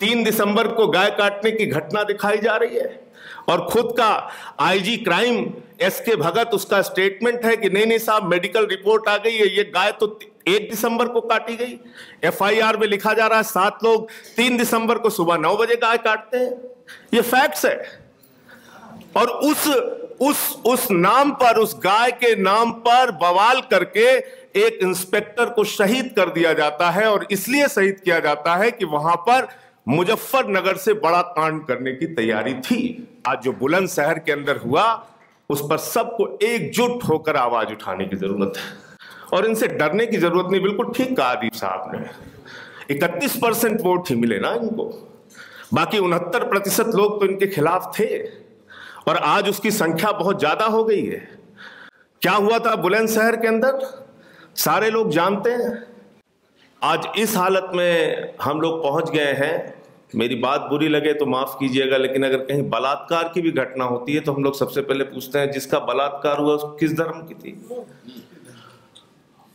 3 दिसंबर को गाय काटने की घटना दिखाई जा रही है और खुद का आईजी क्राइम एसके भगत, उसका स्टेटमेंट है कि नहीं साहब, मेडिकल रिपोर्ट आ गई है, ये गाय तो 1 दिसंबर को काटी गई। एफआईआर में लिखा जा रहा है 7 लोग 3 दिसंबर को सुबह 9 बजे गाय काटते हैं। ये फैक्ट्स है। और उस नाम पर, उस गाय के नाम पर बवाल करके एक इंस्पेक्टर को शहीद कर दिया जाता है। और इसलिए शहीद किया जाता है कि वहां पर मुजफ्फरनगर से बड़ा कांड करने की तैयारी थी। आज जो बुलंदशहर के अंदर हुआ, उस पर सबको एकजुट होकर आवाज उठाने की जरूरत है और इनसे डरने की जरूरत नहीं। बिल्कुल ठीक कहा आदिप साहब ने, 31% वोट ही मिले ना इनको, बाकी 69% लोग तो इनके खिलाफ थे और आज उसकी संख्या बहुत ज्यादा हो गई है। क्या हुआ था बुलंदशहर के अंदर, सारे लोग जानते हैं। आज इस हालत में हम लोग पहुंच गए हैं, मेरी बात बुरी लगे तो माफ कीजिएगा, लेकिन अगर कहीं बलात्कार की भी घटना होती है तो हम लोग सबसे पहले पूछते हैं जिसका बलात्कार हुआ उसको किस धर्म की थी,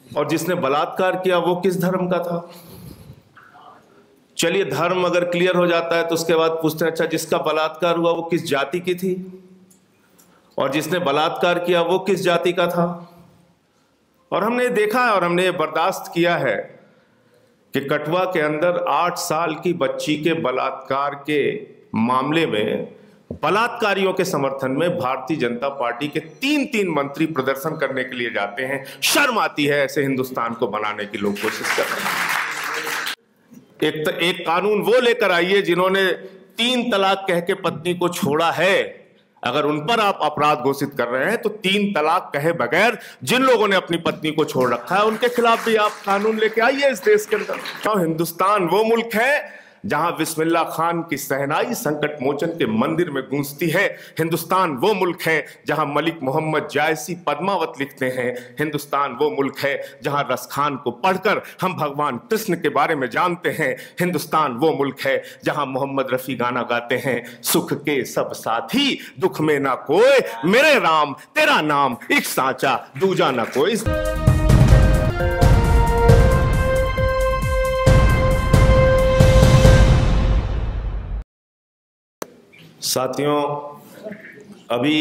और जिसने बलात्कार किया वो किस धर्म का था। चलिए धर्म अगर क्लियर हो जाता है तो उसके बाद पूछते हैं अच्छा जिसका बलात्कार हुआ वो किस जाति की थी, और जिसने बलात्कार किया वो किस जाति का था। और हमने देखा है और हमने ये बर्दाश्त किया है कि कठुआ के अंदर 8 साल की बच्ची के बलात्कार के मामले में बलात्कारियों के समर्थन में भारतीय जनता पार्टी के 3 मंत्री प्रदर्शन करने के लिए जाते हैं। शर्म आती है ऐसे हिंदुस्तान को बनाने की लोग कोशिश कर रहे हैं। एक कानून वो लेकर आइए जिन्होंने 3 तलाक कह के पत्नी को छोड़ा है। अगर उन पर आप अपराध घोषित कर रहे हैं तो 3 तलाक कहे बगैर जिन लोगों ने अपनी पत्नी को छोड़ रखा है उनके खिलाफ भी आप कानून लेके आइए इस देश के अंदर। तो हिंदुस्तान वो मुल्क है जहां बिस्मिल्लाह खान की सहनाई संकट मोचन के मंदिर में गूंजती है। हिंदुस्तान वो मुल्क है जहां मलिक मोहम्मद जायसी पद्मावत लिखते हैं। हिंदुस्तान वो मुल्क है जहां रस खान को पढ़कर हम भगवान कृष्ण के बारे में जानते हैं। हिंदुस्तान वो मुल्क है जहां मोहम्मद रफी गाना गाते हैं, सुख के सब साथी दुख में ना कोई, मेरे राम तेरा नाम एक साचा दूजा ना कोई। साथियों, अभी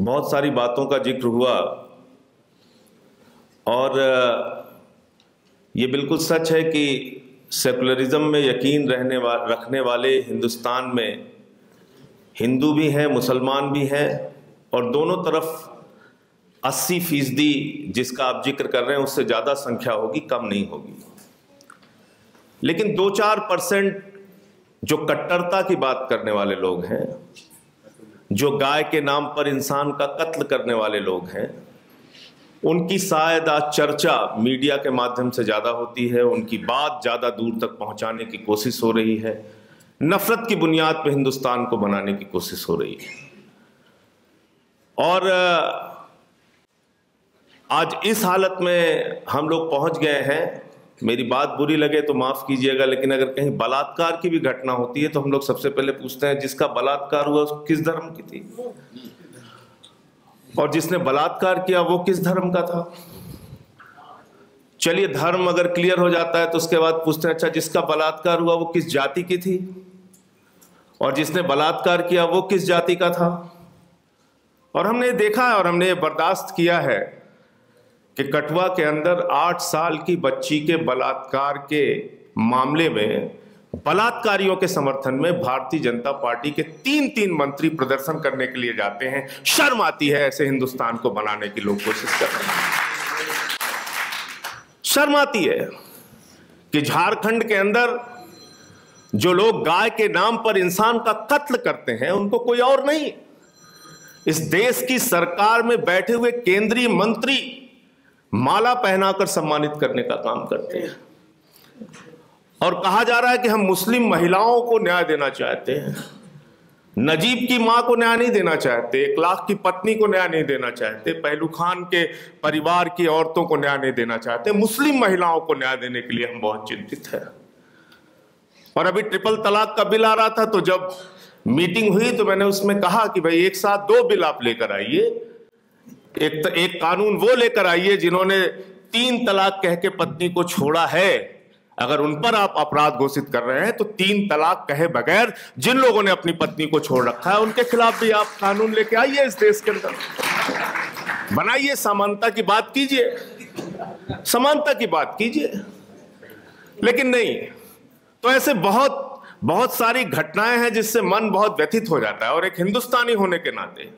बहुत सारी बातों का जिक्र हुआ और ये बिल्कुल सच है कि सेकुलरिज्म में यकीन रखने वाले हिंदुस्तान में हिंदू भी हैं, मुसलमान भी हैं, और दोनों तरफ 80% जिसका आप जिक्र कर रहे हैं उससे ज़्यादा संख्या होगी, कम नहीं होगी। लेकिन 2-4% जो कट्टरता की बात करने वाले लोग हैं, जो गाय के नाम पर इंसान का कत्ल करने वाले लोग हैं, उनकी शायद आज चर्चा मीडिया के माध्यम से ज़्यादा होती है, उनकी बात ज़्यादा दूर तक पहुंचाने की कोशिश हो रही है, नफरत की बुनियाद पर हिंदुस्तान को बनाने की कोशिश हो रही है। और आज इस हालत में हम लोग पहुंच गए हैं, मेरी बात बुरी लगे तो माफ कीजिएगा, लेकिन अगर कहीं बलात्कार की भी घटना होती है तो हम लोग सबसे पहले पूछते हैं जिसका बलात्कार हुआ उसको किस धर्म की थी, और जिसने बलात्कार किया वो किस धर्म का था। चलिए धर्म अगर क्लियर हो जाता है तो उसके बाद पूछते हैं अच्छा जिसका बलात्कार हुआ वो किस जाति की थी, और जिसने बलात्कार किया वो किस जाति का था। और हमने देखा है और हमने ये बर्दाश्त किया है कि कठुआ के अंदर 8 साल की बच्ची के बलात्कार के मामले में बलात्कारियों के समर्थन में भारतीय जनता पार्टी के 3 मंत्री प्रदर्शन करने के लिए जाते हैं। शर्म आती है ऐसे हिंदुस्तान को बनाने की लोग कोशिश कर रहे हैं। शर्म आती है कि झारखंड के अंदर जो लोग गाय के नाम पर इंसान का कत्ल करते हैं उनको कोई और नहीं, इस देश की सरकार में बैठे हुए केंद्रीय मंत्री माला पहनाकर सम्मानित करने का काम करते हैं। और कहा जा रहा है कि हम मुस्लिम महिलाओं को न्याय देना चाहते हैं, नजीब की मां को न्याय नहीं देना चाहते, 1 लाख की पत्नी को न्याय नहीं देना चाहते, पहलू खान के परिवार की औरतों को न्याय नहीं देना चाहते, मुस्लिम महिलाओं को न्याय देने के लिए हम बहुत चिंतित हैं। और अभी ट्रिपल तलाक का बिल आ रहा था तो जब मीटिंग हुई तो मैंने उसमें कहा कि भाई एक साथ 2 बिल आप लेकर आइए। एक कानून वो लेकर आइए जिन्होंने 3 तलाक कह के पत्नी को छोड़ा है। अगर उन पर आप अपराध घोषित कर रहे हैं तो 3 तलाक कहे बगैर जिन लोगों ने अपनी पत्नी को छोड़ रखा है उनके खिलाफ भी आप कानून लेके आइए इस देश के अंदर, बनाइए, समानता की बात कीजिए, समानता की बात कीजिए। लेकिन नहीं, तो ऐसे बहुत बहुत सारी घटनाएं हैं जिससे मन बहुत व्यथित हो जाता है। और एक हिंदुस्तानी होने के नाते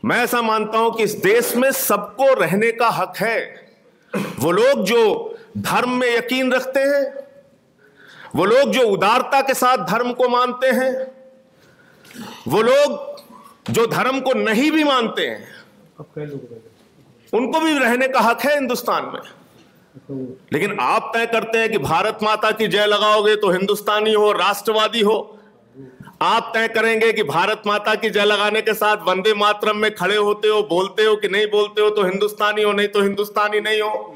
मैं ऐसा मानता हूं कि इस देश में सबको रहने का हक है। वो लोग जो धर्म में यकीन रखते हैं, वो लोग जो उदारता के साथ धर्म को मानते हैं, वो लोग जो धर्म को नहीं भी मानते हैं, उनको भी रहने का हक है हिंदुस्तान में। लेकिन आप तय करते हैं कि भारत माता की जय लगाओगे तो हिंदुस्तानी हो, राष्ट्रवादी हो। आप तय करेंगे कि भारत माता की जय लगाने के साथ वंदे मातरम में खड़े होते हो, बोलते हो कि नहीं बोलते हो, तो हिंदुस्तानी हो, नहीं तो हिंदुस्तानी नहीं हो।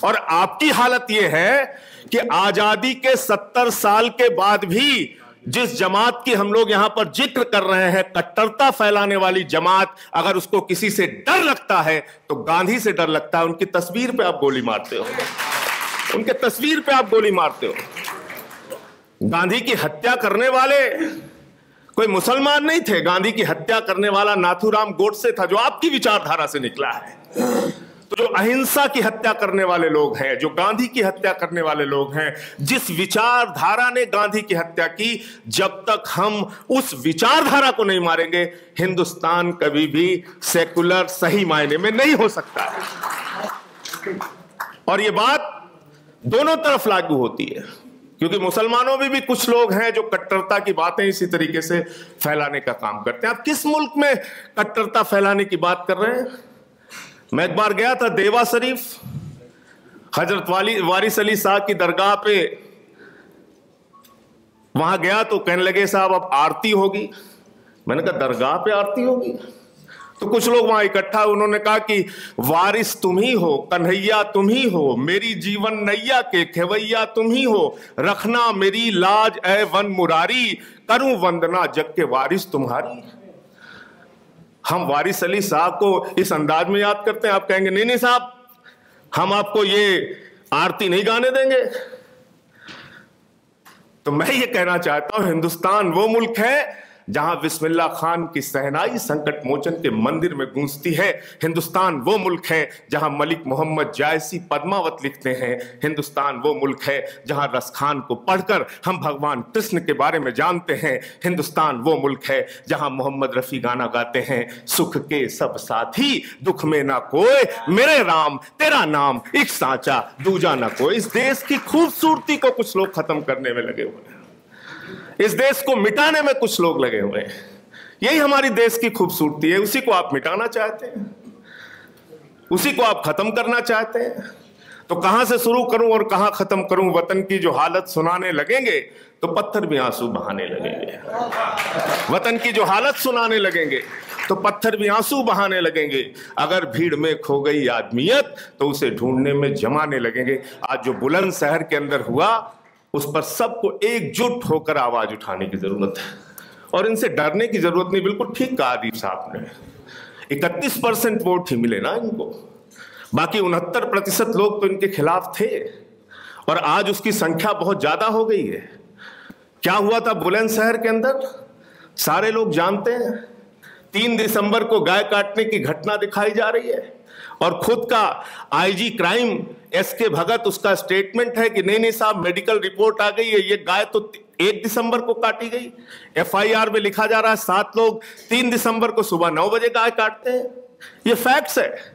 और आपकी हालत यह है कि आजादी के 70 साल के बाद भी जिस जमात की हम लोग यहां पर जिक्र कर रहे हैं, कट्टरता फैलाने वाली जमात, अगर उसको किसी से डर लगता है तो गांधी से डर लगता है। उनकी तस्वीर पे आप गोली मारते हो, उनके तस्वीर पे आप गोली मारते हो। गांधी की हत्या करने वाले कोई मुसलमान नहीं थे, गांधी की हत्या करने वाला नाथूराम गोडसे था, जो आपकी विचारधारा से निकला है। तो जो अहिंसा की हत्या करने वाले लोग हैं, जो गांधी की हत्या करने वाले लोग हैं, जिस विचारधारा ने गांधी की हत्या की, जब तक हम उस विचारधारा को नहीं मारेंगे, हिंदुस्तान कभी भी सेकुलर सही मायने में नहीं हो सकता है। और ये बात दोनों तरफ लागू होती है, क्योंकि मुसलमानों में भी कुछ लोग हैं जो कट्टरता की बातें इसी तरीके से फैलाने का काम करते हैं। आप किस मुल्क में कट्टरता फैलाने की बात कर रहे हैं? मैं एक बार गया था देवा शरीफ, हजरत वारिस अली साहब की दरगाह पे वहां गया तो कहने लगे साहब अब आरती होगी। मैंने कहा दरगाह पे आरती होगी? तो कुछ लोग वहां इकट्ठा, उन्होंने कहा कि वारिस तुम ही हो, कन्हैया तुम ही हो, मेरी जीवन नैया के खेवैया तुम ही हो, रखना मेरी लाज ऐ वन मुरारी, करूं वंदना जग के वारिस तुम्हारी। हम वारिस अली साहब को इस अंदाज में याद करते हैं, आप कहेंगे नहीं नहीं साहब हम आपको ये आरती नहीं गाने देंगे। तो मैं ये कहना चाहता हूं, हिंदुस्तान वो मुल्क है जहां बिस्मिल्लाह खान की सहनाई संकट मोचन के मंदिर में गूंजती है। हिंदुस्तान वो मुल्क है जहां मलिक मोहम्मद जायसी पद्मावत लिखते हैं। हिंदुस्तान वो मुल्क है जहां रसखान को पढ़कर हम भगवान कृष्ण के बारे में जानते हैं। हिंदुस्तान वो मुल्क है जहां मोहम्मद रफी गाना गाते हैं, सुख के सब साथी दुख में ना कोई, मेरे राम तेरा नाम एक सांचा दूजा ना कोई। इस देश की खूबसूरती को कुछ लोग खत्म करने में लगे हुए हैं, इस देश को मिटाने में कुछ लोग लगे हुए हैं। यही हमारी देश की खूबसूरती है, उसी को आप मिटाना चाहते हैं, उसी को आप खत्म करना चाहते हैं। तो कहां से शुरू करूं और कहां खत्म करूं? वतन की जो हालत सुनाने लगेंगे तो पत्थर भी आंसू बहाने लगेंगे। वतन की जो हालत सुनाने लगेंगे तो पत्थर भी आंसू बहाने लगेंगे। अगर भीड़ में खो गई आदमियत तो उसे ढूंढने में जमाने लगेंगे। आज जो बुलंदशहर के अंदर हुआ, उस पर सबको एकजुट होकर आवाज उठाने की जरूरत है और इनसे डरने की जरूरत नहीं। बिल्कुल ठीक कहा आदिफ साहब ने, 31% वोट ही मिले ना इनको, बाकी 69% लोग तो इनके खिलाफ थे और आज उसकी संख्या बहुत ज्यादा हो गई है। क्या हुआ था बुलंदशहर के अंदर सारे लोग जानते हैं। 3 दिसंबर को गाय काटने की घटना दिखाई जा रही है और खुद का आईजी क्राइम एसके भगत, उसका स्टेटमेंट है कि नहीं नहीं साहब मेडिकल रिपोर्ट आ गई है, ये गाय तो 1 दिसंबर को काटी गई। एफआईआर में लिखा जा रहा है 7 लोग 3 दिसंबर को सुबह 9 बजे गाय काटते हैं। ये फैक्ट्स है।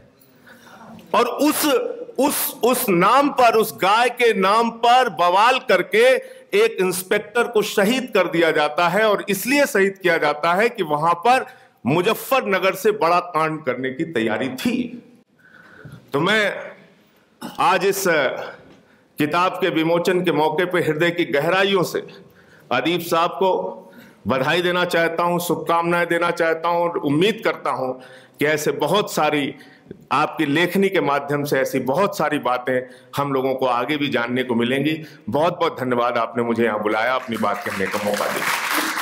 और उस नाम पर, उस गाय के नाम पर बवाल करके एक इंस्पेक्टर को शहीद कर दिया जाता है। और इसलिए शहीद किया जाता है कि वहां पर मुजफ्फरनगर से बड़ा कांड करने की तैयारी थी। तो मैं आज इस किताब के विमोचन के मौके पर हृदय की गहराइयों से अदीब साहब को बधाई देना चाहता हूं, शुभकामनाएं देना चाहता हूं और उम्मीद करता हूं कि ऐसे बहुत सारी आपकी लेखनी के माध्यम से ऐसी बहुत सारी बातें हम लोगों को आगे भी जानने को मिलेंगी। बहुत बहुत धन्यवाद, आपने मुझे यहाँ बुलाया, अपनी बात कहने का मौका दिया।